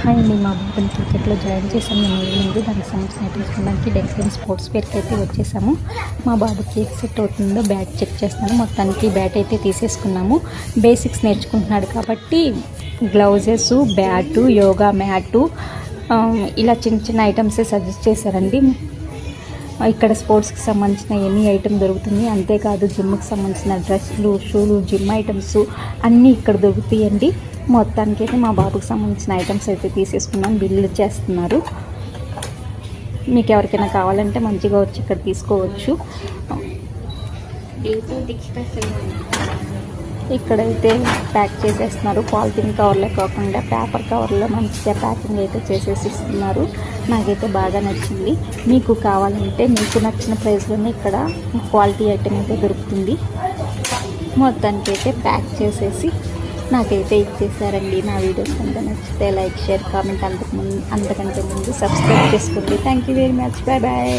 And మా బాబుని క్రికెట్లో జాయిన్ చేసాము నేను ఈవినింగ్. దానికి సంబంధించిన ఐటమ్స్ కొనడానికి డెక్లెన్ స్పోర్ట్స్ వేర్కి అయితే వచ్చేసాము. మా బాబుకి సెట్ అవుతుందో బ్యాట్ చెక్ చేస్తున్నాను. మొత్తానికి బ్యాట్ అయితే తీసేసుకున్నాము. బేసిక్స్ నేర్చుకుంటున్నాడు కాబట్టి గ్లౌజెస్, బ్యాటు, యోగా మ్యాటు, ఇలా చిన్న చిన్న ఐటమ్సే సజెస్ట్ చేశారండి. ఇక్కడ స్పోర్ట్స్కి సంబంధించిన ఎనీ ఐటమ్ దొరుకుతుంది. అంతేకాదు జిమ్కి సంబంధించిన డ్రెస్సులు, షూలు, జిమ్ ఐటమ్స్ అన్నీ ఇక్కడ దొరుకుతాయండి. మొత్తానికి అయితే మా బాబుకి సంబంధించిన ఐటమ్స్ అయితే తీసేసుకున్నాం. బిల్లు చేస్తున్నారు. మీకు ఎవరికైనా కావాలంటే మంచిగా వచ్చి ఇక్కడ తీసుకోవచ్చు. ఇక్కడైతే ప్యాక్ చేసేస్తున్నారు. పాలిథిన్ కవర్లో కాకుండా పేపర్ కవర్లో మంచిగా ప్యాకింగ్ అయితే చేసేసి ఇస్తున్నారు. నాకైతే బాగా నచ్చింది. మీకు కావాలంటే మీకు నచ్చిన ప్రైస్లోనే ఇక్కడ క్వాలిటీ ఐటమ్ అయితే దొరుకుతుంది. మొత్తానికి అయితే ప్యాక్ చేసేసి నాకైతే ఇచ్చేసారండి. నా వీడియోస్ కనుక నచ్చితే లైక్, షేర్, కామెంట్, అంతకంటే ముందు సబ్స్క్రైబ్ చేసుకోండి. Thank you very much. Bye bye.